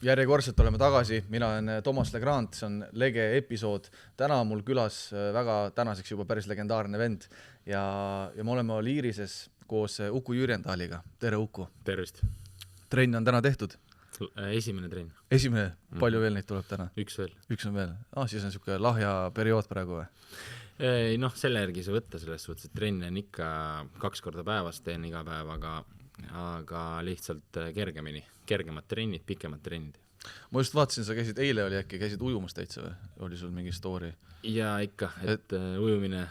Järjekordselt oleme tagasi, mina olen Toomas Legrand, see on Lege episood. Täna on mul külas väga tänaseks juba päris legendaarne vend ja me oleme Liirises koos Uku Jürjendaliga. Tere Uku! Tervist! Trenn on täna tehtud? Esimene trenn. Esimene? Palju veel neid tuleb täna? Üks veel. Üks on veel? Siis on niisugune lahja periood praegu või? Selle järgi see võtta selles suhtes, et trenn on ikka 2 korda päevas, teen iga päev, aga lihtsalt kergemad trennid, pikemad trennid. Ma just vaatasin, sa käisid, eile oli äkki, käisid ujumas täitsa või? Oli sul mingi story? Ja ikka, et ujumine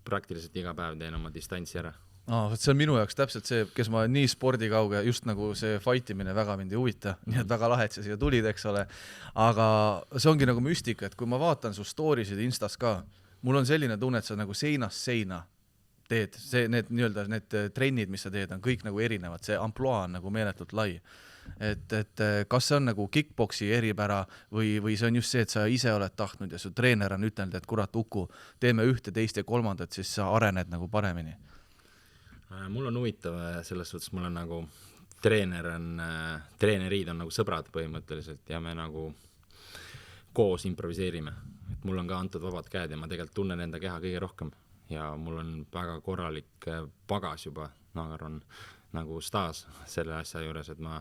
praktiliselt iga päev teen oma distantsi ära. See on minu jaoks täpselt see, kes ma nii spordikauge, just nagu see fightimine väga mind ei huvita, nii et väga lahe, et sa siia tulid, eks ole. Aga see ongi nagu müstika, et kui ma vaatan su stories'id Instas ka, mul on selline tunne, et sa nagu seinast seina teed. Need trennid, mis sa teed, on kõik nagu erinevad. See amploa on nagu meeletult lai. Et kas see on nagu kickboksi eripära või see on just see, et sa ise oled tahtnud ja su treener on ütelnud, et kurat Uku, teeme 1, 2 ja 3, siis sa arened nagu paremini. Mul on huvitav selles suhtes, mul on nagu treenerid on nagu sõbrad põhimõtteliselt ja me nagu koos improviseerime. Et mul on ka antud vabad käed ja ma tegelikult tunnen enda keha kõige rohkem ja mul on väga korralik pagas juba, on nagu staas selle asja juures, et ma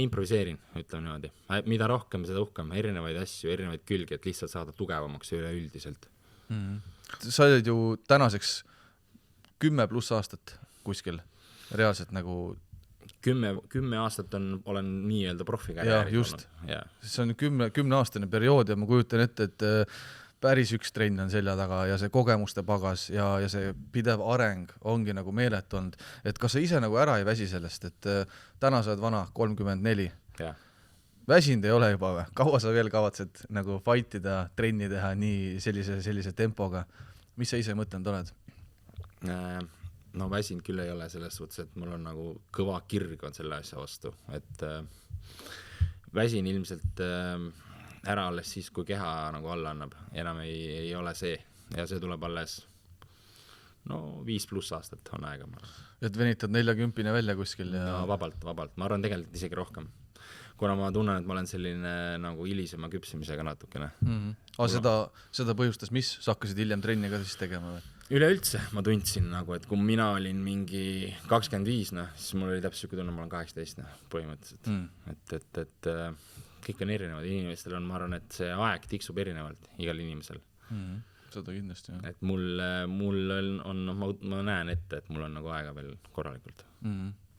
improviseerin, ütleme niimoodi. Mida rohkem, seda uhkem, erinevaid asju, erinevaid külgi, et lihtsalt saada tugevamaks üleüldiselt. Sa oled ju tänaseks 10+ aastat kuskil, reaalselt nagu 10 aastat olen nii-öelda profikarjääris olnud. See on 10-aastane periood ja ma kujutan ette, et päris üks trenn on selja taga ja see kogemuste pagas ja see pidev areng ongi nagu meeletu olnud. Et kas sa ise nagu ära ei väsi sellest, et täna sa oled vana 34? Ja. Väsinud ei ole juba või? Kaua sa veel kavatsed nagu fightida, trenni teha nii sellise tempoga? Mis sa ise mõtlenud oled? No väsinud küll ei ole selles suhtes, et mul on nagu kõva kirg on selle asja vastu, et väsin ilmselt ära alles siis, kui keha nagu alla annab, enam ei ole see ja see tuleb alles 5+ aastat on aega. Et venitad 40 välja kuskil ja... No vabalt, ma arvan tegelikult isegi rohkem, kuna ma tunnen, et ma olen selline nagu hilisema küpsimisega natukene. Seda põhjustas, mis? Sa hakkasid hiljem trenni ka siis tegema või? Üleüldse ma tundsin nagu, et kui mina olin mingi 25, siis mul oli täpselt kui tunne, ma olen 18 põhimõtteliselt. Et kõik on erinevad, inimestel on, ma arvan, et see aeg tiksub erinevalt igal inimesel. Seda kindlasti, jah. Et mul on, ma näen ette, et mul on nagu aega veel korralikult.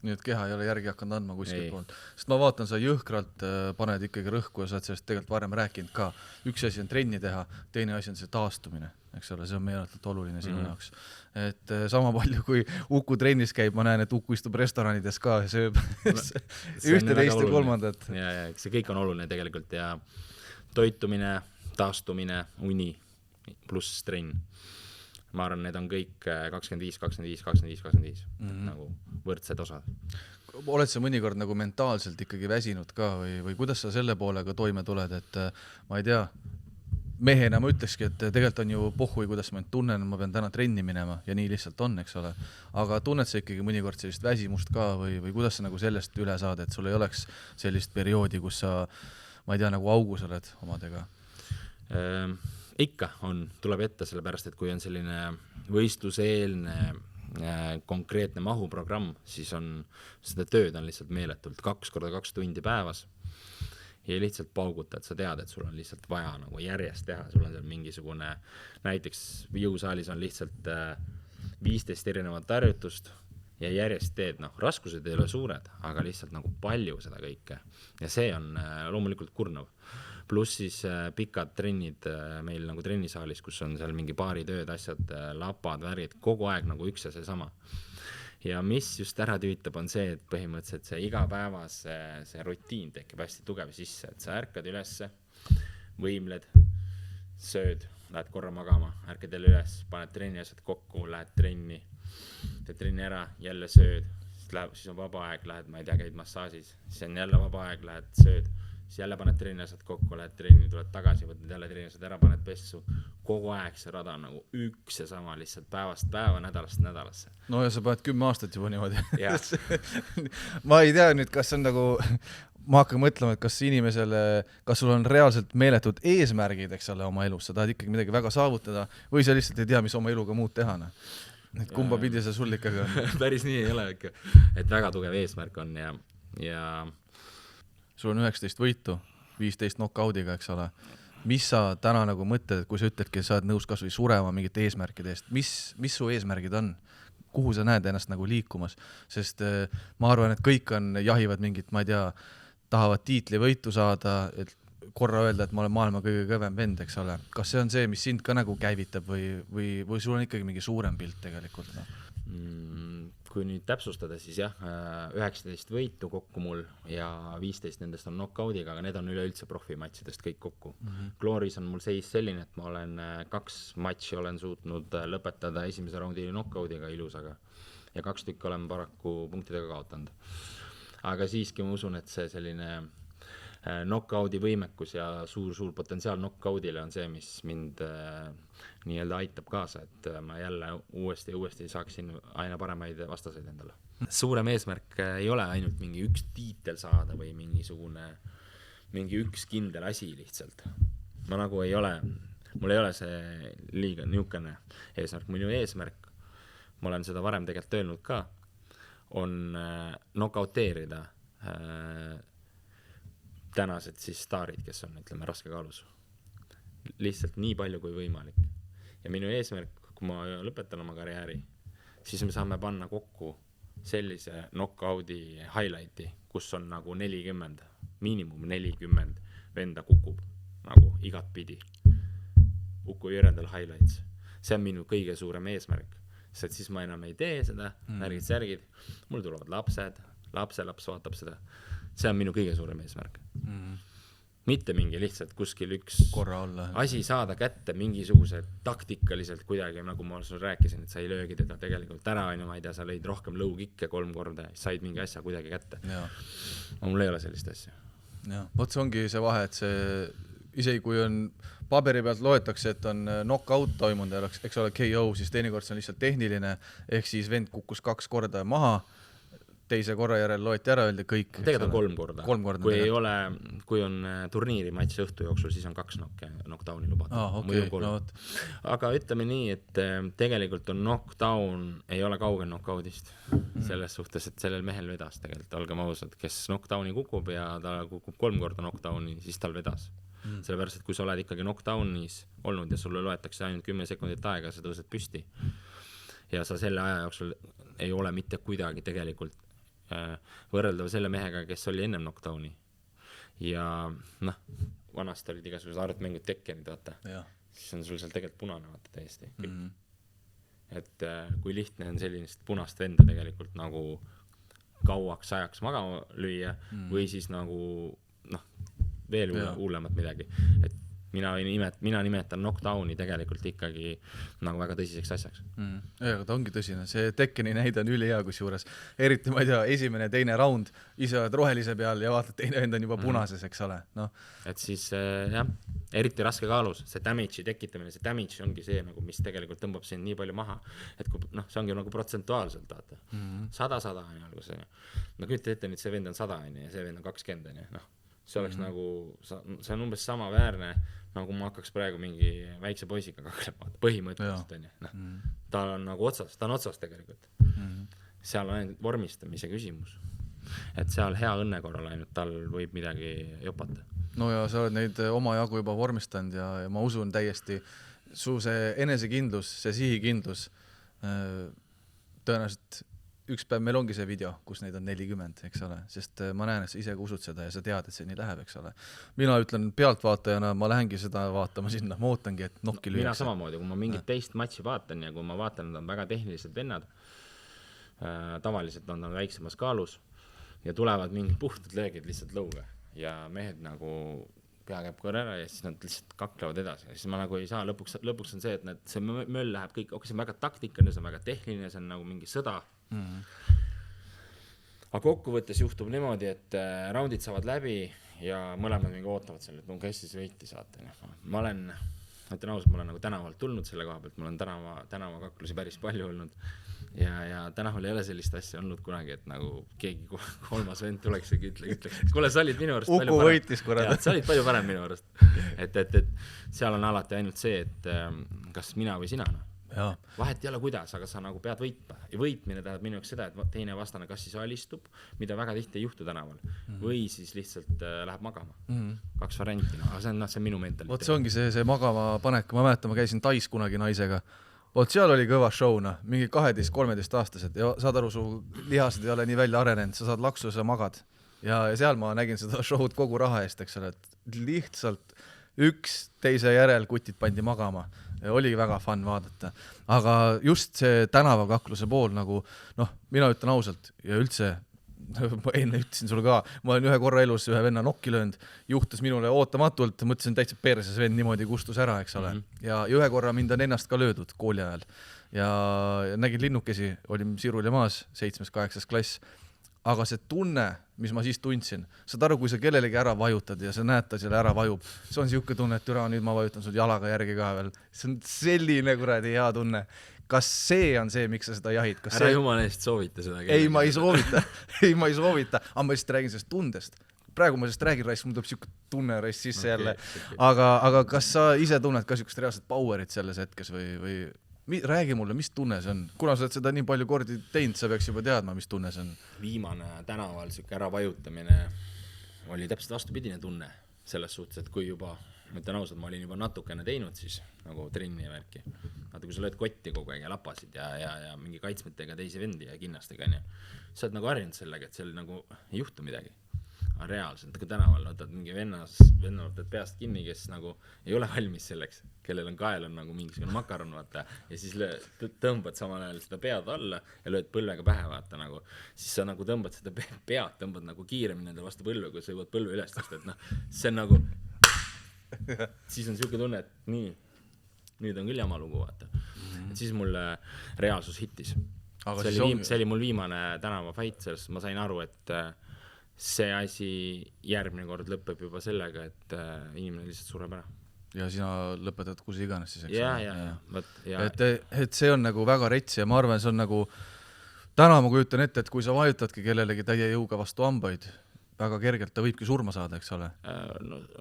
Nii et keha ei ole järgi hakanud andma kuskil poolt. Sest ma vaatan, sa jõhkralt paned ikkagi rõhku ja sa oled sellest tegelikult varem rääkinud ka. Üks asi on trenni teha, teine asi on see taastumine. Eks ole, see on meeletult oluline sinu jaoks. Et sama palju kui Uku trennis käib, ma näen, et Uku istub restoranides ka ja sööb 1, 2 ja 3. Ja, see kõik on oluline tegelikult ja toitumine, taastumine, uni pluss trenn. Ma arvan, need on kõik 25, 25, 25, 25 nagu võrdsed osad. Oled sa mõnikord nagu mentaalselt ikkagi väsinud ka või kuidas sa selle poolega toime tuled, et ma ei tea, mehena ma ütlekski, et tegelikult on ju pohhui, kuidas ma tunnen, ma pean täna trenni minema ja nii lihtsalt on, eks ole. Aga tunned sa ikkagi mõnikord sellist väsimust ka või kuidas sa nagu sellest üle saad, et sul ei oleks sellist perioodi, kus sa, ma ei tea, nagu augus oled omadega? Ikka on, tuleb ette sellepärast, et kui on selline võistluseelne konkreetne mahuprogramm, siis on seda tööd on lihtsalt meeletult 2 korda 2 tundi päevas ja lihtsalt paugutad, sa tead, et sul on lihtsalt vaja nagu järjest teha, sul on seal mingisugune, näiteks jõusaalis on lihtsalt 15 erinevat harjutust ja järjest teed, raskused ei ole suured, aga lihtsalt nagu palju seda kõike ja see on loomulikult kurnav. Pluss siis pikad trennid meil nagu trennisaalis, kus on seal mingi baaritööd, asjad, lapad, värgid, kogu aeg nagu üks ja see sama. Ja mis just ära tüütab on see, et põhimõtteliselt see igapäevas see rutiin tekib hästi tugev sisse, et sa ärkad ülesse, võimled, sööd, lähed korra magama, ärkad jälle üles, paned trenni asjad kokku, lähed trenni, teed trenni ära, jälle sööd, siis on vaba aeg, lähed, ma ei tea, käid massaažis, siis on jälle vaba aeg, lähed sööd, siis jälle paned treenerised kokku, lähed trenni, tuled tagasi, võtad jälle treenerised ära, paned pessu. Kogu aeg see rada on nagu üks ja sama lihtsalt päevast päeva, nädalast nädalasse. No ja sa paned 10 aastat juba niimoodi. Ma ei tea nüüd, kas on nagu, ma hakkan mõtlema, et kas inimesele, kas sul on reaalselt meeletud eesmärgid, eks ole, oma elus, sa tahad ikkagi midagi väga saavutada või sa lihtsalt ei tea, mis oma eluga muud teha. Et kumba pidi see sul ikkagi on? Päris nii ei ole ikka, et väga tugev eesmärk on ja sul on 19 võitu, 15 knockoudiga, eks ole. Mis sa täna nagu mõtled, kui sa ütledki, sa oled nõus kas või surema mingite eesmärkide eest, mis su eesmärgid on? Kuhu sa näed ennast nagu liikumas? Sest ma arvan, et kõik jahivad mingit, ma ei tea, tahavad tiitlivõitu saada, et korra öelda, et ma olen maailma kõige kõvem vend, eks ole. Kas see on see, mis sind ka nagu käivitab või sul on ikkagi mingi suurem pilt tegelikult? Kui nüüd täpsustada, siis jah, 19 võitu kokku mul ja 15 nendest on knockoudiga, aga need on üleüldse profimatsidest kõik kokku. Glooris on mul seis selline, et ma olen 2 matši olen suutnud lõpetada esimese raundi knockoudiga ilusaga ja 2 tükki olen paraku punktidega kaotanud. Aga siiski ma usun, et see selline knockoudi võimekus ja suur potentsiaal knockoudile on see, mis mind nii-öelda aitab kaasa, et ma jälle uuesti saaksin aina paremaid vastaseid endale. Suurem eesmärk ei ole ainult mingi üks tiitel saada või mingi üks kindel asi lihtsalt. Ma nagu mul ei ole see liiga niukene eesmärk. Minu eesmärk, ma olen seda varem tegelikult öelnud ka, on knockouteerida tänased siis staarid, kes on, ütleme, raske kaalus. Lihtsalt nii palju kui võimalik. Ja minu eesmärk, kui ma lõpetan oma karjääri, siis me saame panna kokku sellise knockoudi highlighti, kus on nagu 40, miinimum 40 venda kukub nagu igat pidi. Uku Jürendal highlights. See on minu kõige suurem eesmärk. Sest siis ma enam ei tee seda, särgid. Mul tulevad lapselaps vaatab seda. See on minu kõige suurem eesmärk. Mitte mingi lihtsalt kuskil üks asi saada kätte mingisuguse taktikaliselt kuidagi, nagu ma sul rääkisin, et sa ei löögi teda tegelikult ära, ma ei tea, sa lõid rohkem lõukikke 3 korda, said mingi asja kuidagi kätte. Mul ei ole sellist asja. Vot see ongi see vahe, et see isegi kui on paberi pealt loetakse, et on knockout toimunud, eks ole KO, siis teinekord see on lihtsalt tehniline, ehk siis vend kukkus 2 korda maha, teise korra järel loeti ära, öeldi kõik. Tegelikult on 3 korda. Kui on turniiri matš õhtu jooksul, siis on 2 knockdowni lubatud. Aga ütleme nii, et tegelikult on knockdown, ei ole kaugel knockoutist. Selles suhtes, et sellel mehel vedas tegelikult, olgem ausad, kes knockdowni kukub ja ta kukub 3 korda knockdowni, siis tal vedas. Sellepärast, et kui sa oled ikkagi knockdownis olnud ja sulle loetakse ainult 10 sekundit aega, sa tõused püsti ja sa selle aja jooksul ei ole mitte kuidagi tegelikult võrreldav selle mehega, kes oli ennem knockdowni. Ja vanast olid igasugused arvutmängud tekkenid, vaata. Siis on sul seal tegelikult punane, vaata täiesti. Et kui lihtne on sellist punast venda tegelikult nagu kauaks ajaks magama lüüa või siis nagu veel huulemat midagi. Et mina nimetan knockdowni tegelikult ikkagi nagu väga tõsiseks asjaks. Aga ta ongi tõsine. See Tekkeni näide on ülihea kusjuures. Eriti, ma ei tea, esimene, teine round, ise oled rohelise peal ja vaatad, teine vend on juba punases, eks ole. Et siis eriti raske kaalus, see damage'i tekitamine, see damage ongi see, nagu, mis tegelikult tõmbab sind nii palju maha, et kui, see ongi nagu protsentuaalselt, vaata. 100 on alguses. Kütte ette nüüd, see vend on 100 ja see vend on 20. See oleks nagu, see on umbes sama väärne, nagu ma hakkaks praegu mingi väikse poisiga kaklema, põhimõtteliselt on. Ta on nagu otsas tegelikult. Seal on ainult vormistamise küsimus. Et seal hea õnne korral ainult tal võib midagi jopata. No ja sa oled neid oma jagu juba vormistanud ja ma usun täiesti, su see enesekindlus, see sihikindlus, tõenäoliselt üks päev meil ongi see video, kus neid on 40, eks ole, sest ma näen, et sa ise usud seda ja sa tead, et see nii läheb, eks ole. Mina ütlen pealtvaatajana, ma lähengi seda vaatama sinna, ma ootangi, et nokki lüüakse. Mina samamoodi, kui ma mingit teist matši vaatan ja kui ma vaatan, nad on väga tehnilised vennad, tavaliselt on nad väiksemas kaalus ja tulevad mingid puhtad löögid lihtsalt lõuga ja mehed nagu pea käib korra ära ja siis nad lihtsalt kaklevad edasi. Ja siis ma nagu ei saa, lõpuks on see, et see möll läheb kõik, see on väga taktikaline, see on väga tehniline, see on nagu mingi sõda. aga kokkuvõttes juhtub niimoodi, et raundid saavad läbi ja mõlemad mingi ootavad selle, et no kes siis võitis, vaata. Ma olen, ütlen ausalt, ma olen nagu tänavalt tulnud selle koha pealt, mul on tänavakaklusi päris palju olnud ja tänaval ei ole sellist asja olnud kunagi, et nagu keegi kolmas vend tuleks ja ütleks, kuule, sa olid minu arust Uku palju parem. võitis, kurat. Sa olid palju parem minu arust. Et seal on alati ainult see, et kas mina või sina. Ja. Vahet ei ole kuidas, aga sa nagu pead võitma. Ja võitmine tähendab minu jaoks seda, et teine vastane kas siis alistub, mida väga tihti ei juhtu tänaval, või siis lihtsalt läheb magama. Kaks varianti, aga see on minu mentaliteet. Vot see ongi see magama panek. Ma mäletan, ma käisin Tais kunagi naisega. Vot seal oli kõva show, mingi 12-13 aastased ja saad aru, su lihased ei ole nii välja arenenud, sa saad laksu, sa magad. Ja seal ma nägin seda show'd kogu raha eest, eks ole, et lihtsalt üks teise järel kutid pandi magama. Ja oli väga fun vaadata. Aga just see tänavakakluse pool nagu, mina ütlen ausalt ja üldse, ma enne ütlesin sulle ka, ma olen ühe korra elus ühe venna nokki löönud, juhtus minule ootamatult, mõtlesin täitsa perses vend niimoodi kustus ära, eks ole. Ja ühe korra mind on ennast ka löödud kooli ajal ja nägin linnukesi, olin Sirul ja maas, 7-8 klass. Aga see tunne, mis ma siis tundsin, saad aru, kui sa kellelegi ära vajutad ja sa näed ta selle ära vajub, see on siuke tunne, et türa, nüüd ma vajutan sul jalaga järgi ka veel. See on selline kuradi hea tunne. Kas see on see, miks sa seda jahid? Ära jumala eest soovita seda. Ei, ma ei soovita. Ei, ma ei soovita. Aga ma lihtsalt räägin sellest tundest. Praegu ma sellest räägin raisk, mul tuleb siuke tunne raisk sisse jälle. Aga kas sa ise tunned ka siukest reaalset powerit selles hetkes või räägi mulle, mis tunne see on? Kuna sa oled seda nii palju kordi teinud, sa peaks juba teadma, mis tunne see on. Viimane tänaval siuke ära vajutamine oli täpselt vastupidine tunne selles suhtes, et kui juba, ma ütlen ausalt, ma olin juba natukene teinud siis nagu trenni ja värki. Vaata, kui sa lööd kotti kogu aeg ja lapasid ja mingi kaitsmetega teisi vendi ja kinnastega, sa oled nagu harjunud sellega, et seal nagu ei juhtu midagi. Aga reaalselt, kui tänaval võtad mingi venna võtad peast kinni, kes nagu ei ole valmis selleks, kellel on kael on nagu mingisugune makaron, vaata, ja siis tõmbad samal ajal seda pead alla ja lööd põlvega pähe, vaata, nagu, siis sa nagu tõmbad seda pead, tõmbad nagu kiiremini nende vastu põlve, kui sa jõuad põlve ülestast, et see on nagu, siis on siuke tunne, et nii, nüüd on küll jama lugu, vaata. Et siis mul reaalsus hittis. See oli mul viimane tänava fight, sellest ma sain aru, et see asi järgmine kord lõpeb juba sellega, et inimene lihtsalt sureb ära. Ja sina lõpetad kus iganes siis, eks? Ja. Et see on nagu väga rets ja ma arvan, see on nagu, täna ma kujutan ette, et kui sa vajutadki kellelegi täie jõuga vastu hambaid, väga kergelt ta võibki surma saada, eks ole?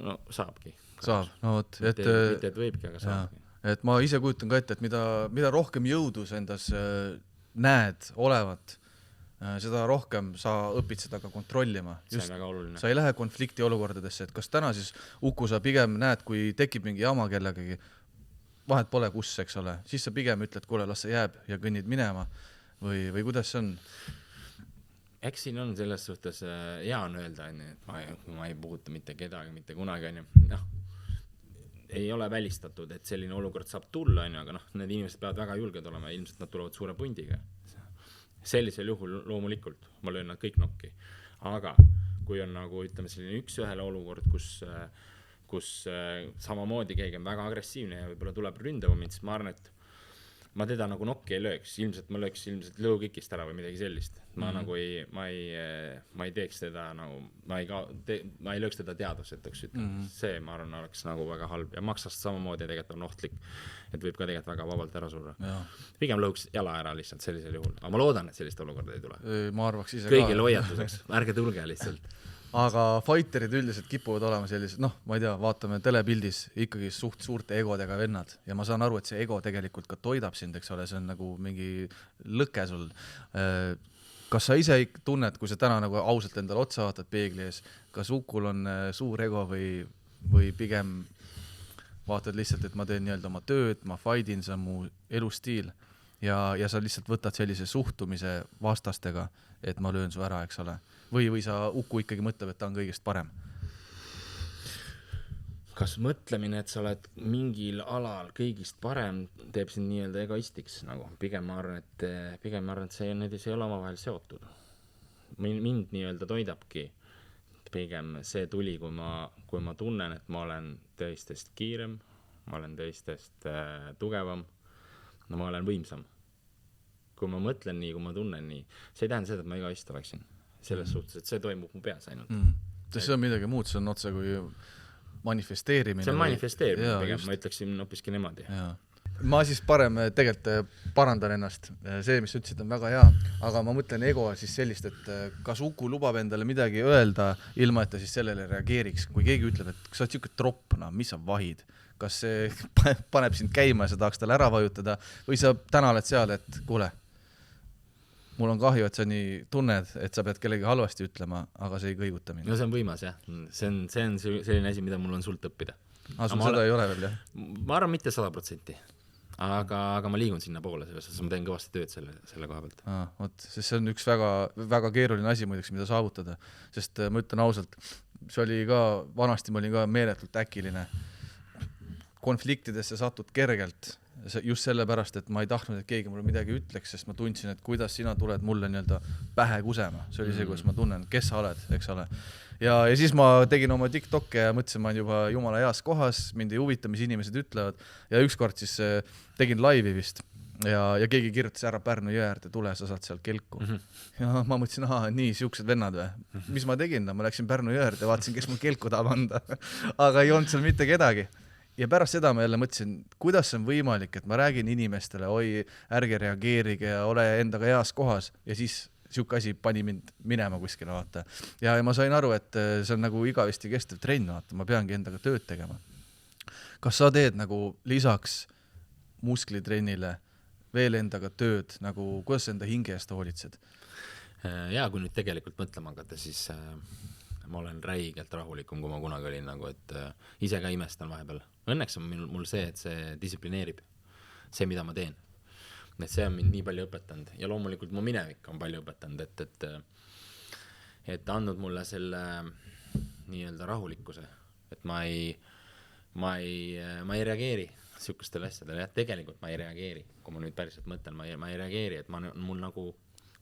No saabki. Saab, no vot. Mitte, et võibki, aga saabki. Et ma ise kujutan ka ette, et mida rohkem jõudus endas näed olevat, seda rohkem sa õpid seda ka kontrollima. See on väga oluline. Sa ei lähe konflikti olukordadesse, et kas täna siis Uku sa pigem näed, kui tekib mingi jama kellegagi, vahet pole kus, eks ole, siis sa pigem ütled, kuule, las see jääb ja kõnnid minema või kuidas see on? Eks siin on selles suhtes hea on öelda, et ma ei puuta mitte kedagi, mitte kunagi, ei ole välistatud, et selline olukord saab tulla, aga need inimesed peavad väga julged olema, ilmselt nad tulevad suure pundiga. Sellisel juhul loomulikult ma löön nad kõik nokki. Aga kui on nagu, ütleme, selline üks-ühele olukord, kus samamoodi keegi on väga agressiivne ja võib-olla tuleb ründama mind, siis ma arvan, et ma teda nagu nokki ei lööks, ma lööks ilmselt lõukikist ära või midagi sellist. Ma nagu ma ei teeks teda nagu, ma ei lööks teda teadvusetuks, ütleme. See, ma arvan, oleks nagu väga halb ja maksast samamoodi tegelikult on ohtlik, et võib ka tegelikult väga vabalt ära surra. Pigem lõuks jala ära lihtsalt sellisel juhul, aga ma loodan, et sellist olukorda ei tule. Ma arvaks ise kõigil hoiatuseks, ärge tulge lihtsalt. Aga fighterid üldiselt kipuvad olema sellised, ma ei tea, vaatame telepildis ikkagi suurte egodega vennad ja ma saan aru, et see ego tegelikult ka toidab sind, eks ole, see on nagu mingi lõke sul. Kas sa ise tunned, kui sa täna nagu ausalt endale otsa vaatad peegli ees, kas Ukul on suur ego või pigem vaatad lihtsalt, et ma teen nii-öelda oma tööd, ma fighdin, see on mu elustiil ja sa lihtsalt võtad sellise suhtumise vastastega, et ma löön su ära, eks ole. Või sa Uku ikkagi mõtleb, et ta on kõigest parem? Kas mõtlemine, et sa oled mingil alal kõigist parem, teeb sind nii-öelda egoistiks nagu. Pigem ma arvan, et see ei ole omavahel seotud. Mind nii-öelda toidabki pigem see tuli, kui ma tunnen, et ma olen teistest kiirem, ma olen teistest tugevam, ma olen võimsam. Kui ma mõtlen nii, kui ma tunnen nii, see ei tähenda seda, et ma egoist oleksin. selles suhtes, et see toimub mu peas ainult. See on midagi muud, see on otse kui manifesteerimine. See on manifesteerimine pigem, ma ütleksin hoopiski niimoodi. Ma siis tegelikult parandan ennast, see, mis ütlesid, on väga hea, aga ma mõtlen ego siis sellist, et kas Uku lubab endale midagi öelda, ilma et ta siis sellele reageeriks, kui keegi ütleb, et kas sa oled siuke tropp, mis sa vahid, kas see paneb sind käima ja sa tahaks talle ära vajutada või sa täna oled seal, et kuule, mul on kahju, et sa nii tunned, et sa pead kellegi halvasti ütlema, aga see ei kõiguta mind. No see on võimas jah, see on selline asi, mida mul on sult õppida. Sul seda ei ole veel, jah? Ma arvan mitte 100%, aga ma liigun sinna poole, selles mõttes ma teen kõvasti tööd selle koha pealt. Sest see on üks väga, väga keeruline asi muideks, mida saavutada, sest ma ütlen ausalt, see oli ka, vanasti ma olin ka meeletult äkiline. Konfliktidesse satud kergelt, just sellepärast, et ma ei tahtnud, et keegi mulle midagi ütleks, sest ma tundsin, et kuidas sina tuled mulle nii-öelda pähe kusema. See oli see, kus ma tunnen, kes sa oled, eks ole. Ja siis ma tegin oma TikTok'e ja mõtlesin, ma olen juba jumala heas kohas, mind ei huvita, mis inimesed ütlevad. Ja ükskord siis tegin laivi vist ja keegi kirjutas ära Pärnu jõe äärde, tule, sa saad seal kelku. Ja ma mõtlesin, nii, siuksed vennad või? Mis ma tegin? Ma läksin Pärnu jõe äärde ja vaatasin, kes mul kelku tahab anda. Aga ei olnud seal mitte kedagi. Ja pärast seda ma jälle mõtlesin, kuidas on võimalik, et ma räägin inimestele, oi, ärge reageerige ja ole endaga heas kohas ja siis siuke asi pani mind minema kuskile, vaata. Ja ma sain aru, et see on nagu igavesti kestev trenn, vaata, ma peangi endaga tööd tegema. Kas sa teed nagu lisaks musklitrennile veel endaga tööd, nagu kuidas enda hinge eest hoolitsed? Ja kui nüüd tegelikult mõtlema hakata, siis ma olen räigelt rahulikum, kui ma kunagi olin, nagu, et ise ka imestan vahepeal. Õnneks on mul see, et see distsiplineerib see, mida ma teen. Et see on mind nii palju õpetanud ja loomulikult mu minevik on palju õpetanud, et andnud mulle selle nii-öelda rahulikkuse, et ma ei reageeri sihukestele asjadele. Ja tegelikult ma ei reageeri, kui ma nüüd päriselt mõtlen, ma ei reageeri, et mul nagu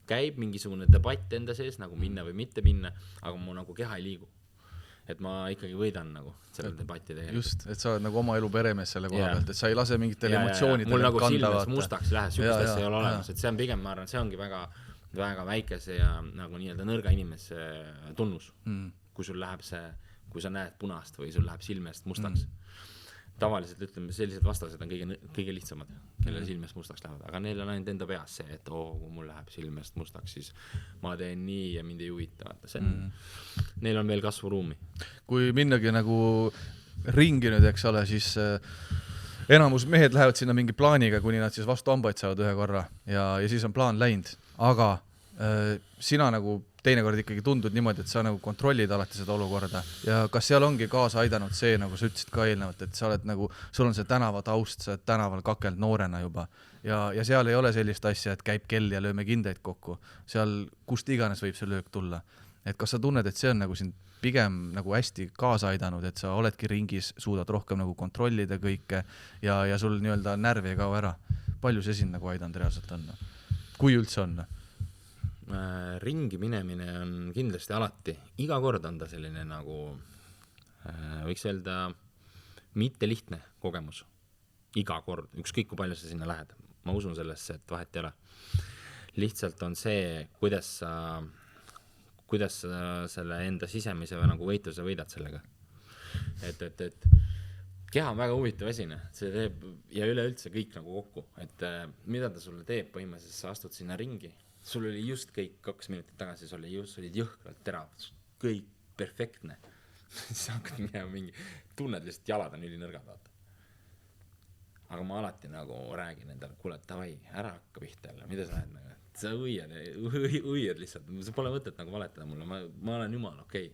käib mingisugune debatt enda sees, nagu minna või mitte minna, aga mu nagu keha ei liigu. Et ma ikkagi võidan nagu selle debatti tegelikult. Just, et sa oled nagu oma elu peremees selle koha pealt, et sa ei lase mingitele emotsioonidele mul nagu silmes mustaks lähe, sihukest asja ei ole olemas, et see on pigem, ma arvan, see ongi väga, väga väikese ja nagu nii-öelda nõrga inimese tunnus, kui sul läheb see, kui sa näed punast või sul läheb silmest mustaks. Tavaliselt ütleme, sellised vastased on kõige lihtsamad, kellele silmest mustaks lähevad, aga neil on ainult enda peas see, et kui mul läheb silmest mustaks, siis ma teen nii ja mind ei huvita. Neil on veel kasvuruumi. Kui minnagi nagu ringi nüüd, eks ole, siis enamus mehed lähevad sinna mingi plaaniga, kuni nad siis vastu hambaid saavad ühe korra ja siis on plaan läinud, aga sina nagu teinekord ikkagi tundud niimoodi, et sa nagu kontrollid alati seda olukorda ja kas seal ongi kaasa aidanud see, nagu sa ütlesid ka eelnevalt, et sa oled nagu, sul on see tänavataust, sa oled tänaval kakeld noorena juba ja seal ei ole sellist asja, et käib kell ja lööme kindeid kokku, seal kust iganes võib see löök tulla. Et kas sa tunned, et see on nagu sind pigem nagu hästi kaasa aidanud, et sa oledki ringis, suudad rohkem nagu kontrollida kõike ja sul nii-öelda närvi ei kao ära. Palju see sind nagu aidanud reaalselt on? Kui üldse on? Ringi minemine on kindlasti alati, iga kord on ta selline nagu võiks öelda mitte lihtne kogemus, iga kord, ükskõik kui palju sa sinna lähed, ma usun sellesse, et vahet ei ole. Lihtsalt on see, kuidas sa selle enda sisemise või nagu võitluse võidad sellega, et keha on väga huvitav esine, see teeb ja üleüldse kõik nagu kokku, et mida ta sulle teeb põhimõtteliselt, sa astud sinna ringi. Sul oli just kõik 2 minutit tagasi, sul olid jõhkralt terav, kõik perfektne. Siis hakkad minema mingi, tunned lihtsalt jalad on ülinõrgad, vaata. Aga ma alati nagu räägin endale, kuule, davai, ära hakka pihta jälle, mida sa lähed nagu? Sa õied lihtsalt, see pole mõtet nagu valetada mulle, ma olen jumal, okei.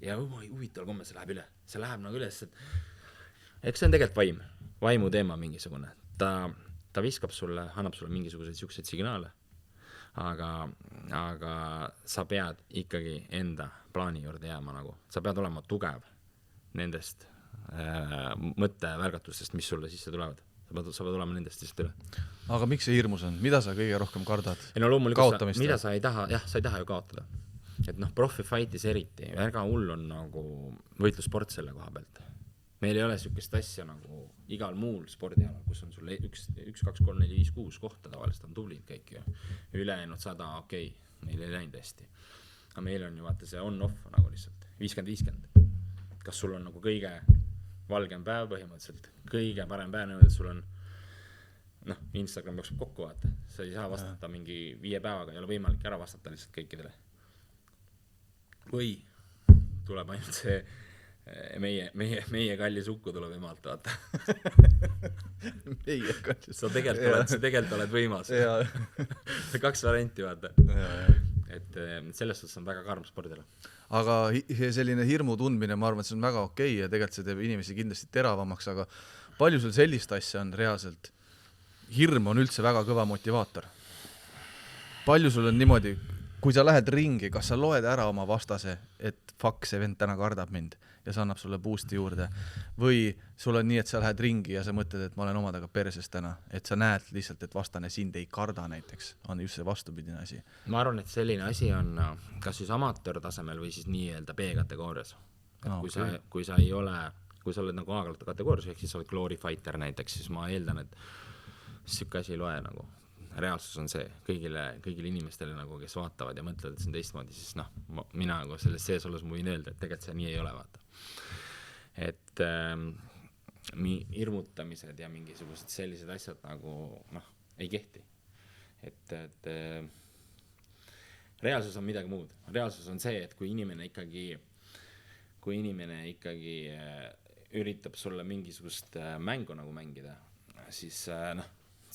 Ja huvitaval komme see läheb üle, see läheb nagu üles, et eks see on tegelikult vaimu teema mingisugune. Ta viskab sulle, annab sulle mingisuguseid siukseid signaale. Aga sa pead ikkagi enda plaani juurde jääma nagu. Sa pead olema tugev nendest mõttevärgatustest, mis sulle sisse tulevad. Sa pead olema nendest lihtsalt üle. Aga miks see hirmus on? Mida sa kõige rohkem kardad? Loomulikult, mida sa ei taha, sa ei taha ju kaotada. Et profi-fightis eriti, väga hull on nagu võitlussport selle koha pealt. Meil ei ole sihukest asja nagu igal muul spordialal, kus on sulle 1, 2, 3, 4, 5, 6 kohta tavaliselt on tublid kõik ju. Ülejäänud 100, okei. neil ei läinud hästi. Aga meil on ju vaata see on-off nagu lihtsalt 50-50. Kas sul on nagu kõige valgem päev põhimõtteliselt, kõige parem päev nõud, et sul on Instagram jookseb kokku vaata, sa ei saa vastata mingi 5 päevaga, ei ole võimalik ära vastata lihtsalt kõikidele. Või tuleb ainult see meie kallis Uku tuleb emalt vaata. Meie kallis. Sa tegelikult oled võimas. 2 varianti vaata. Et selles suhtes on väga karm spordile. Aga selline hirmu tundmine, ma arvan, et see on väga okei ja tegelikult see teeb inimesi kindlasti teravamaks, aga palju sul sellist asja on reaalselt? Hirm on üldse väga kõva motivaator. Palju sul on niimoodi, kui sa lähed ringi, kas sa loed ära oma vastase, et fuck, see vend täna kardab mind ja sa annab sulle boost'i juurde, või sul on nii, et sa lähed ringi ja sa mõtled, et ma olen omadega perses täna, et sa näed lihtsalt, et vastane sind ei karda näiteks, on just see vastupidine asi. Ma arvan, et selline asi on kas siis amatöör tasemel või siis nii-öelda B-kategoorias. Kui sa ei ole, kui sa oled nagu A-kategoorias, ehk siis sa oled glory fighter näiteks, siis ma eeldan, et siuke asi ei loe nagu. Reaalsus on see kõigile inimestele nagu, kes vaatavad ja mõtlevad, et see on teistmoodi, siis mina nagu selles sees olles ma võin öelda, et tegelikult see nii ei ole vaata. Et hirmutamised ja mingisugused sellised asjad nagu ei kehti. Et reaalsus on midagi muud. Reaalsus on see, et kui inimene ikkagi üritab sulle mingisugust mängu nagu mängida, siis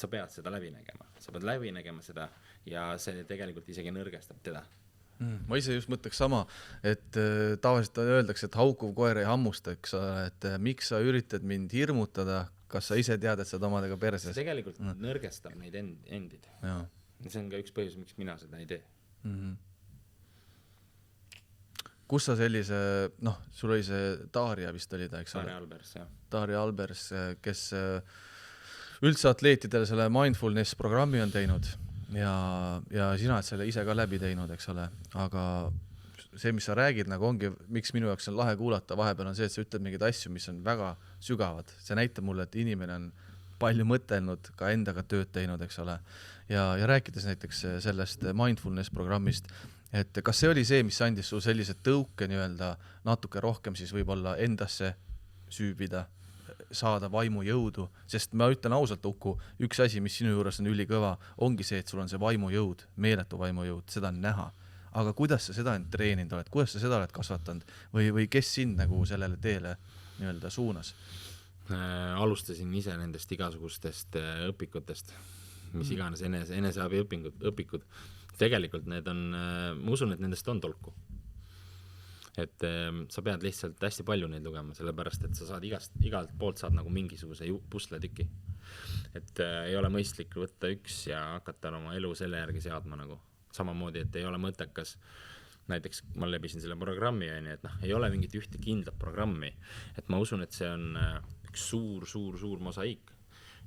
sa pead seda läbi nägema. Sa pead läbi nägema seda ja see tegelikult isegi nõrgestab teda. Ma ise just mõtleks sama, et tavaliselt öeldakse, et haukuv koer ei hammusta, eks ole, et miks sa üritad mind hirmutada, kas sa ise tead, et sa oled omadega perses? See tegelikult nõrgestab neid endid. Ja. See on ka üks põhjus, miks mina seda ei tee. Kus sa sellise, sul oli see Darja vist oli ta, eks ole? Darja Albers, kes üldse atleetidele selle mindfulness programmi on teinud ja sina oled selle ise ka läbi teinud, eks ole, aga see, mis sa räägid, nagu ongi, miks minu jaoks on lahe kuulata, vahepeal on see, et sa ütled mingeid asju, mis on väga sügavad. See näitab mulle, et inimene on palju mõtelnud, ka endaga tööd teinud, eks ole. Ja rääkides näiteks sellest mindfulness programmist, et kas see oli see, mis andis sul sellise tõuke nii-öelda natuke rohkem siis võib-olla endasse süübida, saada vaimu jõudu, sest ma ütlen ausalt, Uku, üks asi, mis sinu juures on ülikõva, ongi see, et sul on see vaimu jõud, meeletu vaimu jõud, seda on näha. Aga kuidas sa seda treeninud oled, kuidas sa seda oled kasvatanud või kes sind nagu sellele teele nii-öelda suunas? Alustasin ise nendest igasugustest õpikutest, mis iganes eneseabi õpikud. Tegelikult need on, ma usun, et nendest on tolku. Et sa pead lihtsalt hästi palju neid lugema, sellepärast, et sa saad igalt poolt saad nagu mingisuguse pusletüki. Et ei ole mõistlik võtta üks ja hakata oma elu selle järgi seadma nagu. Samamoodi, et ei ole mõttekas, näiteks ma läbisin selle programmi, et ei ole mingit ühte kindlat programmi, et ma usun, et see on üks suur mosaiik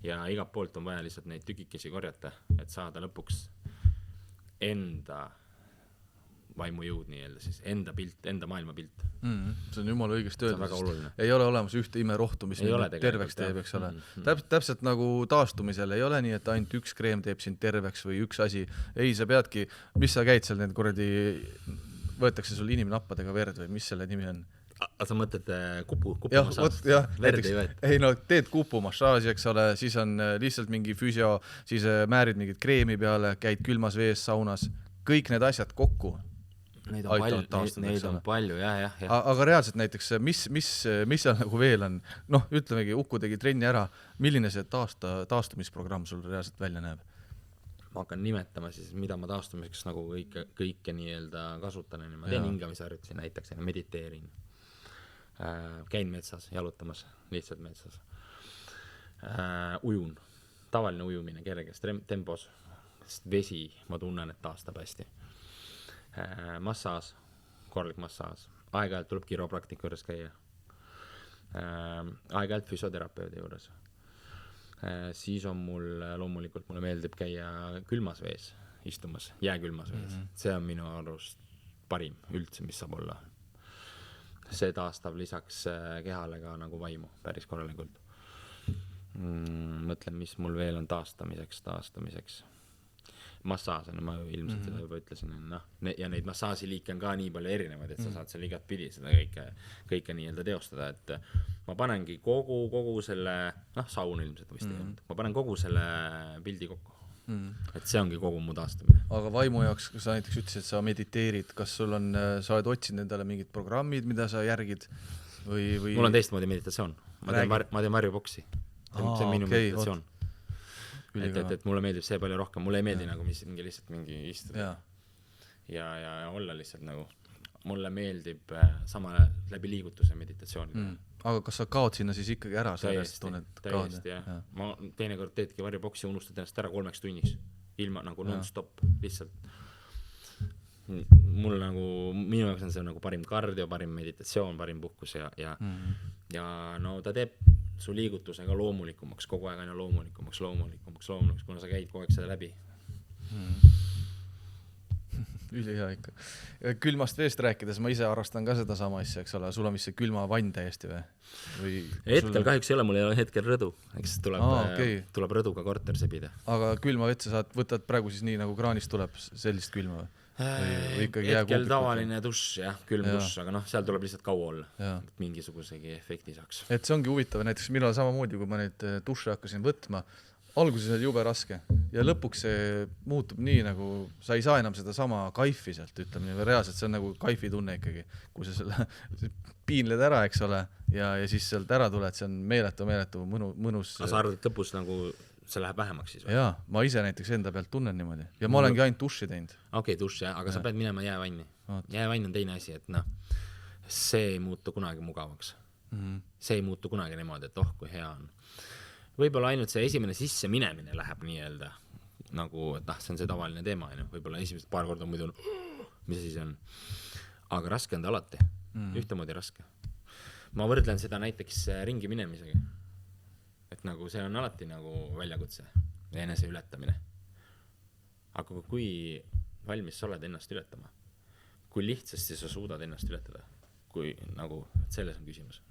ja igalt poolt on vaja lihtsalt neid tükikesi korjata, et saada lõpuks enda vaimujõud nii-öelda siis, enda pilt, enda maailma pilt. See on jumala õigesti öeldud. See on väga oluline. Ei ole olemas ühte imerohtu, mis terveks teeb, eks ole. Täpselt nagu taastumisel ei ole nii, et ainult üks kreem teeb sind terveks või üks asi. Ei, sa peadki, mis sa käid seal need kuradi, võetakse sul inimnappadega verd või mis selle nimi on? Aga sa mõtled kupumassaaž? Verd ei võet? Ei, teed kupumassaaži, eks ole, siis on lihtsalt mingi füsio, siis määrid mingit kreemi peale, käid külmas vees, saunas, kõik need asjad kokku. Neid on palju, jah. Aga reaalselt näiteks, mis seal nagu veel on? Ütlemegi, Uku tegi trenni ära. Milline see taastumisprogramm sul reaalselt välja näeb? Ma hakkan nimetama siis, mida ma taastumiseks nagu kõike nii-öelda kasutan. Ma teen hingamisharjutusi näiteks, mediteerin. Käin metsas, jalutamas, lihtsalt metsas. Ujun. Tavaline ujumine kerges tempos. Vesi, ma tunnen, et taastab hästi. Massaaž, korralik massaaž. Aeg-ajalt tuleb kiropraktika juures käia. Aeg-ajalt füsioterapeudi juures. Siis on loomulikult mulle meeldib käia külmas vees, istumas, jääkülmas vees. See on minu arust parim üldse, mis saab olla. See taastab lisaks kehale ka nagu vaimu päris korralikult. Mõtlen, mis mul veel on taastamiseks. massaaž on, ma ilmselt seda juba ütlesin, noh, ja neid massaažiliike on ka nii palju erinevaid, et sa saad seal igat pidi seda kõike nii-öelda teostada, et ma panengi kogu selle, noh, saun ilmselt vist ei olnud, ma panen kogu selle pildi kokku. Et see ongi kogu mu taastamine. Aga vaimu jaoks, kui sa näiteks ütlesid, et sa mediteerid, kas sul on, sa oled otsinud endale mingid programmid, mida sa järgid või... Mul on teistmoodi meditatsioon. Ma teen varjuboksi. See on minu meditatsioon. Et mulle meeldib see palju rohkem. Mulle ei meeldi nagu lihtsalt mingi istuda ja olla lihtsalt nagu. Mulle meeldib sama läbi liigutuse meditatsiooni. Aga kas sa kaod sinna siis ikkagi ära? Täiesti, jah. Ma teinekord teedki varjuboksi ja unustad ennast ära 3 tunniks. Ilma nagu non-stop, lihtsalt. Mul nagu, minu jaoks on see nagu parim kardio, parim meditatsioon, parim puhkus ja no ta teeb su liigutusega loomulikumaks, kogu aeg aina loomulikumaks, kuna sa käid kogu aeg seda läbi. Ülihea ikka. Külmast veest rääkides, ma ise harrastan ka seda sama asja, eks ole, sul on vist see külma vann täiesti või? Hetkel kahjuks ei ole, mul ei ole hetkel rõdu, eks tuleb rõduga korter sebida. Aga külma vett sa võtad praegu siis nii, nagu kraanist tuleb sellist külma või ikkagi hetkel tavaline dušš, jah, külm dušš, aga noh, seal tuleb lihtsalt kaua olla, et mingisugusegi efekti saaks. Et see ongi huvitav, näiteks minul samamoodi, kui ma neid dušše hakkasin võtma, alguses oli jube raske ja lõpuks see muutub nii, nagu sa ei saa enam seda sama kaifi sealt, ütleme nii, reaalselt see on nagu kaifi tunne ikkagi, kui sa selle piinled ära, eks ole, ja siis sealt ära tuled, see on meeletu mõnus. Aga sa arvad, et lõpus nagu see läheb vähemaks siis või? Jaa, ma ise näiteks enda pealt tunnen niimoodi ja ma olengi ainult duši teinud. Okei, duš, jah, aga sa pead minema jäävanni. Jäävann on teine asi, et noh, see ei muutu kunagi mugavaks. See ei muutu kunagi niimoodi, et kui hea on. Võib-olla ainult see esimene sisse minemine läheb nii-öelda nagu, et see on see tavaline teema, võib-olla esimesed paar korda muidu mis asi see on, aga raske on ta alati, ühtemoodi raske. Ma võrdlen seda näiteks ringi minemisega, et nagu see on alati nagu väljakutse ja enese ületamine. Aga kui valmis sa oled ennast ületama, kui lihtsasti sa suudad ennast ületada, kui nagu selles on küsimus.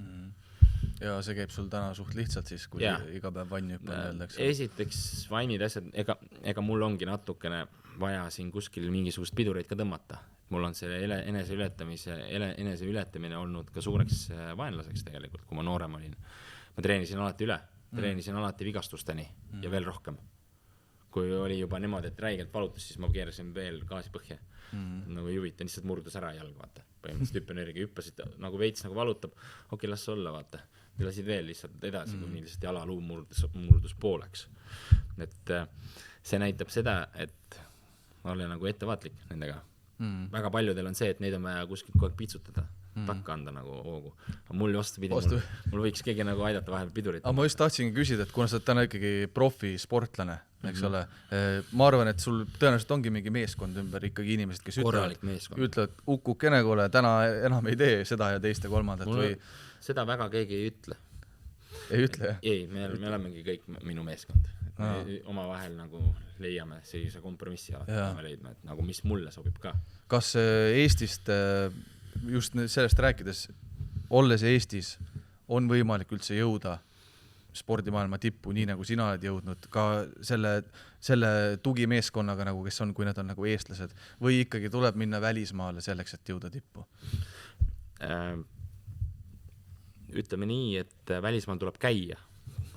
Ja see käib sul täna suht lihtsalt siis, kui iga päev vanni hüppanud. Esiteks vaimid asjad, ega mul ongi natukene vaja siin kuskil mingisugust pidureid ka tõmmata. Mul on see enese ületamine olnud ka suureks vaenlaseks tegelikult, kui ma noorem olin. Ma treenisin alati vigastusteni ja veel rohkem. Kui oli juba niimoodi, et räigelt valutas, siis ma keerasin veel gaasi põhja. Nagu ei huvita, lihtsalt murdus ära jalg, vaata. Põhimõtteliselt hüppeneeriga hüppasid, nagu veits nagu valutab. Okei, las olla, vaata. Ja lasid veel lihtsalt edasi, kui nii lihtsalt jalaluu murdus pooleks. Et see näitab seda, et ole nagu ettevaatlik nendega. Väga paljudel on see, et neid on vaja kuskil kogu aeg pitsutada, takka anda nagu hoogu. Mul vastupidi, mul võiks keegi nagu aidata vahel pidurit. Aga ma just tahtsingi küsida, et kuna sa täna ikkagi profisportlane, eks ole, ma arvan, et sul tõenäoliselt ongi mingi meeskond ümber ikkagi inimesed, kes ütlevad Uku Kenegule, täna enam ei tee seda ja teist ja kolmandat või... Seda väga keegi ei ütle. Ei ütle, jah? Ei, me olemegi kõik minu meeskond. Oma vahel nagu leiame sellise kompromissi leidma, et nagu mis mulle sobib ka. Kas Eestist, just sellest rääkides, olles Eestis, on võimalik üldse jõuda spordimaailma tippu, nii nagu sina oled jõudnud, ka selle tugimeeskonnaga, nagu kes on, kui need on nagu eestlased, või ikkagi tuleb minna välismaale selleks, et jõuda tippu? Ütleme nii, et välismaal tuleb käia,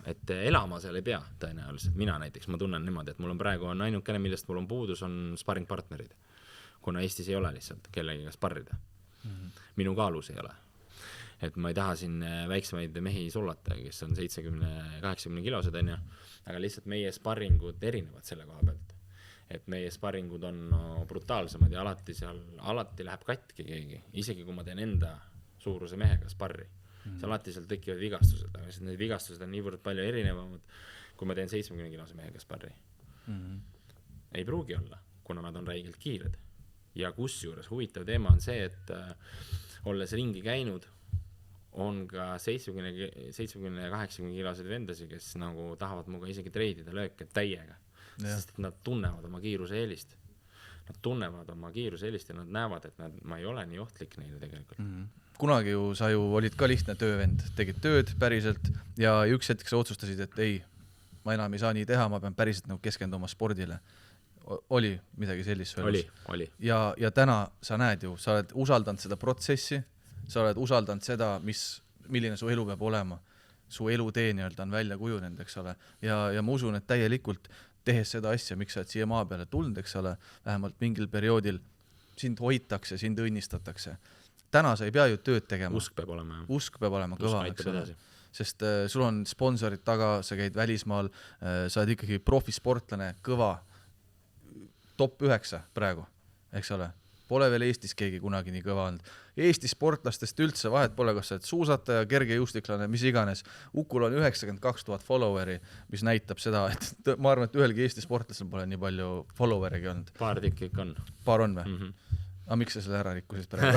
et elama seal ei pea tõenäoliselt. Mina näiteks, ma tunnen niimoodi, et mul on praegu ainukene, millest mul on puudus, on sparringpartnerid, kuna Eestis ei ole lihtsalt kellegiga sparrida. Minu kaalus ei ole. Et ma ei taha siin väiksemaid mehi sullata, kes on 70-80 kilosed, aga lihtsalt meie sparringud erinevad selle koha pealt. Et meie sparringud on brutaalsemad ja alati läheb katki keegi, isegi kui ma teen enda suuruse mehega sparri. See alati seal tekivad vigastused, aga need vigastused on niivõrd palju erinevamad, kui ma teen 70 kilose mehega sparri. Ei pruugi olla, kuna nad on räigelt kiired. Ja kusjuures huvitav teema on see, et olles ringi käinud, on ka 70-80 kilosed vendasi, kes nagu tahavad muga isegi treidida lööke täiega, sest nad tunnevad oma kiiruse eelist. Nad tunnevad oma kiiruse eelist ja nad näevad, et ma ei ole nii ohtlik neile tegelikult. Kunagi sa olid ka lihtne töövend, tegid tööd päriselt ja üks hetk sa otsustasid, et ei, ma enam ei saa nii teha, ma pean päriselt nagu keskenduma spordile. oli midagi sellist su elus. Oli. Ja täna sa näed ju, sa oled usaldanud seda protsessi, sa oled usaldanud seda, milline su elu peab olema, su elutee nii-öelda on välja kujunenud, eks ole, ja ma usun, et täielikult tehes seda asja, miks sa oled siia maa peale tulnud, eks ole, vähemalt mingil perioodil sind hoitakse, sind õnnistatakse. Täna sa ei pea ju tööd tegema. Usk peab olema kõva, eks ole. Sest sul on sponsorid taga, sa käid välismaal, sa oled ikkagi profisportlane, kõva, top 9 praegu, eks ole. Pole veel Eestis keegi kunagi nii kõva olnud. Eesti sportlastest üldse vahet pole, kas sa oled suusataja, kergejõustiklane, mis iganes. Ukul on 92 000 followeri, mis näitab seda, et ma arvan, et ühelgi Eesti sportlasel pole nii palju followerigi olnud. Paar tükki ikka on. Paar on või? Aga miks sa selle ära rikkusid praegu?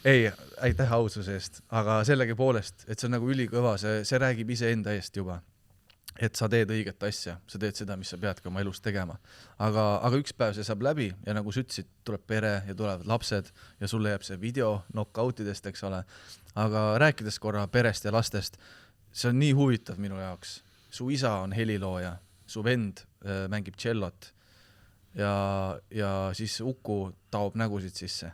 Ei, aitäh aususe eest, aga sellegi poolest, et see on nagu ülikõva, see räägib ise enda eest juba, et sa teed õiget asja, sa teed seda, mis sa peadki oma elus tegema. Aga üks päev see saab läbi ja nagu sa ütlesid, tuleb pere ja tulevad lapsed ja sulle jääb see video knockoutidest, eks ole. Aga rääkides korra perest ja lastest, see on nii huvitav minu jaoks. Su isa on helilooja, su vend mängib tšellot, ja siis Uku taob nägusid sisse.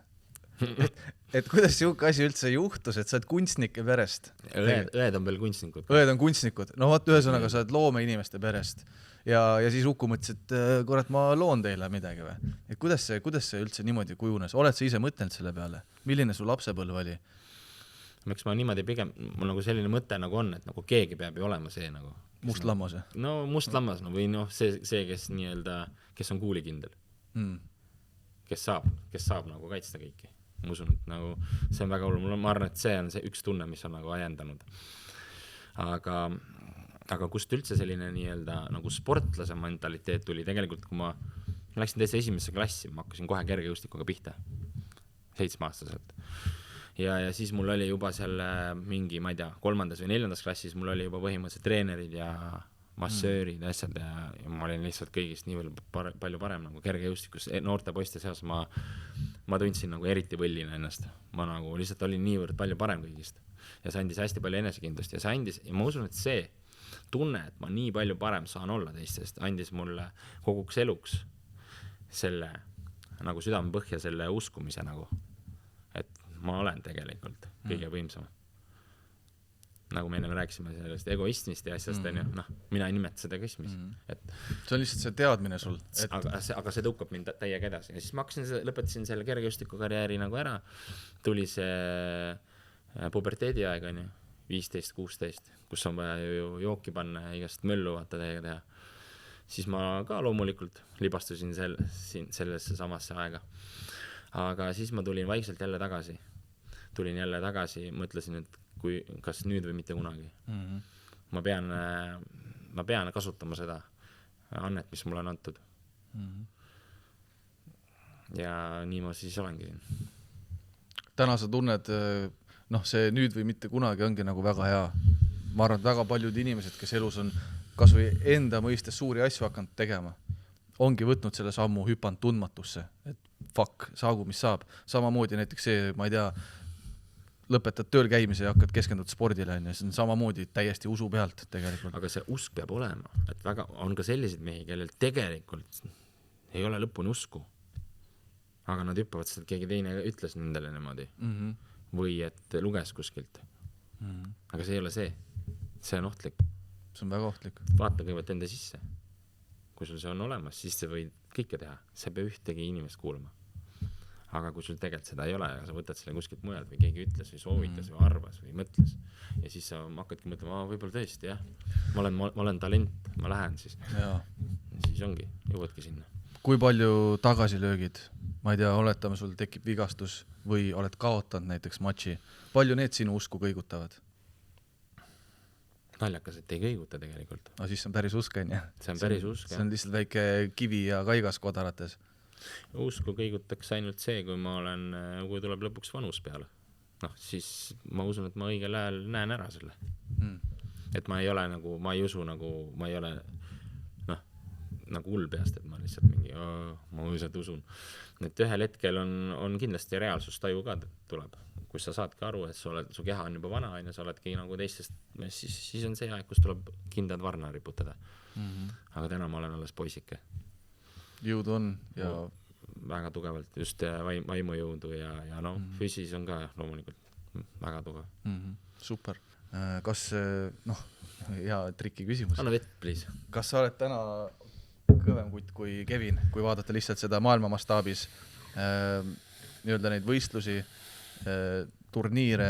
Et kuidas siuke asi üldse juhtus, et sa oled kunstnike perest? Õed on veel kunstnikud. Õed on kunstnikud. No vaat ühesõnaga, sa oled loomeinimeste perest. Ja siis Uku mõtles, et kurat, ma loon teile midagi või? Et kuidas see üldse niimoodi kujunes? Oled sa ise mõtelnud selle peale? Milline su lapsepõlv oli? Miks ma niimoodi pigem, mul nagu selline mõte nagu on, et nagu keegi peab ju olema see nagu must lammas? No must lammas, no, või noh, see, kes nii-öelda, kes on kuulikindel. Kes saab nagu kaitsta kõiki. Ma usun, et nagu see on väga oluline. Ma arvan, et see on see üks tunne, mis on nagu ajendanud. Aga kust üldse selline nii-öelda nagu sportlase mentaliteet tuli, tegelikult kui ma läksin täitsa esimesse klassi, ma hakkasin kohe kergejõustikuga pihta 7-aastaselt. Ja siis mul oli juba selle mingi, ma ei tea, 3. või 4. klassis mul oli juba põhimõtteliselt treenerid ja massöörid, asjad ja ma olin lihtsalt kõigist nii palju parem nagu kergejõustikus. Noorte poiste seas ma tundsin nagu eriti võllina ennast. Ma nagu lihtsalt olin niivõrd palju parem kõigist. Ja see andis hästi palju enesekindlust ja ma usun, et see tunne, et ma nii palju parem saan olla teistest, andis mulle koguks eluks selle nagu südamepõhja selle uskumise nagu, et ma olen tegelikult kõige võimsam. Nagu me enne rääkisime sellest egoismist ja asjast, mina ei nimeta seda egoismis. See on lihtsalt see teadmine sul. Aga see tõukab mind täiega edasi. Ja siis ma lõpetasin selle kergejõustiku karjääri nagu ära. Tuli see puberteedi aeg, 15-16, kus on vaja ju jooki panna ja igast möllu vaata täiega teha. Siis ma ka loomulikult libastusin sellesse samasse aega. Aga siis ma tulin vaikselt jälle tagasi. Mõtlesin, et kas nüüd või mitte kunagi. Ma pean kasutama seda annet, mis mulle on antud. Ja nii ma siis olengi siin. Täna sa tunned, see nüüd või mitte kunagi ongi nagu väga hea. Ma arvan, et väga paljud inimesed, kes elus on kas või enda mõistes suuri asju hakanud tegema, ongi võtnud selle sammu hüpanud tundmatusse, et fuck, saagu mis saab. Samamoodi näiteks see, ma ei tea, lõpetad tööl käimise ja hakkad keskendud spordile, see on samamoodi täiesti usu pealt tegelikult. Aga see usk peab olema, et väga on ka sellised mehi, kellel tegelikult ei ole lõpuni usku. Aga nad hüppavad seda, et keegi teine ütles nendele niimoodi. Või et luges kuskilt. Aga see ei ole see. See on ohtlik. See on väga ohtlik. Vaata kõigepealt enda sisse. Kui sul see on olemas, siis sa võid kõike teha. See ei pea ühtegi inimest kuulama. Aga kui sul tegelikult seda ei ole, ja sa võtad selle kuskilt mujalt või keegi ütles või soovitas või arvas või mõtles ja siis sa hakkadki mõtlema, võib-olla tõesti, jah. Ma olen talent, ma lähen siis. Ja siis ongi, jõuadki sinna. Kui palju tagasilöögid, ma ei tea, oletame sul tekib vigastus või oled kaotanud näiteks matši, palju need sinu usku kõigutavad? Naljakas, et ei kõiguta tegelikult. Aga siis on päris usk, on jah? See on päris usk, jah. See on lihtsalt väike kivi ja kaigas kodarates. Usku kõigutaks ainult see, kui tuleb lõpuks vanus peale. Siis ma usun, et ma õigel ajal näen ära selle. Et ma ei ole nagu, ma ei usu nagu, ma ei ole nagu hull peast, et ma lihtsalt mingi, ma lihtsalt usun. Et ühel hetkel on kindlasti reaalsustaju ka tuleb. kus sa saadki aru, et su keha on juba vana, ja sa oledki nagu teistest, siis on see aeg, kus tuleb kindlad varna riputada. Aga täna ma olen alles poisike. Jõudu on ja väga tugevalt, just vaimujõudu ja no füüsis on ka loomulikult väga tugev. Super. Kas, hea triki küsimus. Anna vett, please. Kas sa oled täna kõvem kutt kui Kevin, kui vaadata lihtsalt seda maailma mastaabis, nii-öelda neid võistlusi, turniire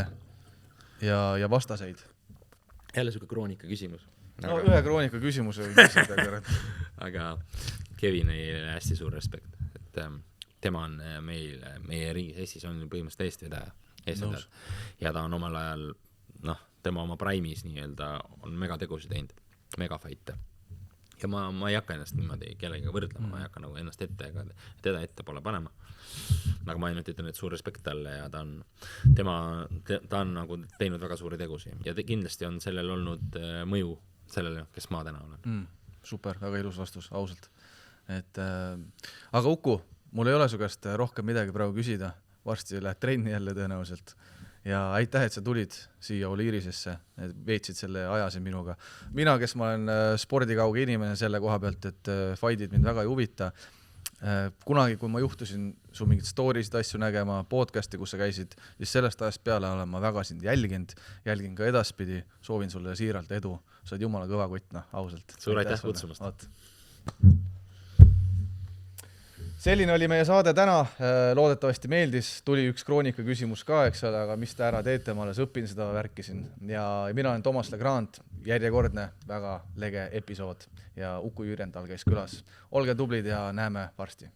ja vastaseid? Jälle suke kroonika küsimus. No ühe kroonika küsimuse või küsida kõrvad. Aga Kevinile hästi suur respekt, et tema on meie riigis Eestis on põhimõtteliselt eestvedajad. Ja ta on omal ajal, tema oma prime'is nii-öelda on megategusid teinud, megafighte. Ja ma ei hakka ennast niimoodi kellega võrdlema, ma ei hakka nagu ennast teda ette pole panema. Aga ma ainult ütlen, et suur respekt talle ja ta on nagu teinud väga suuri tegusi ja kindlasti on sellel olnud mõju sellele, kes ma täna olen. Super, väga ilus vastus, ausalt. Aga Uku, mul ei ole su käest rohkem midagi praegu küsida, varsti lähed trenni jälle tõenäoliselt. Ja aitäh, et sa tulid siia Oliirisesse, veetsid selle aja siin minuga. Mina, kes ma olen spordikauge inimene selle koha pealt, et fightid mind väga ei huvita. Kunagi, kui ma juhtusin su mingid storiesid asju nägema, podcasti, kus sa käisid, siis sellest ajast peale olen ma väga sind jälgin ka edaspidi, soovin sulle siiralt edu. Sa oled jumala kõva kutt, ausalt. Suur aitäh kutsumast. Selline oli meie saade täna, loodetavasti meeldis, tuli üks kroonika küsimus ka, eks ole, aga mis te ära teete, ma alles õpin seda värkisin. Ja mina olen Toomas Legrand, järjekordne väga lege episood ja Uku Jürendal käis külas. Olge tublid ja näeme varsti.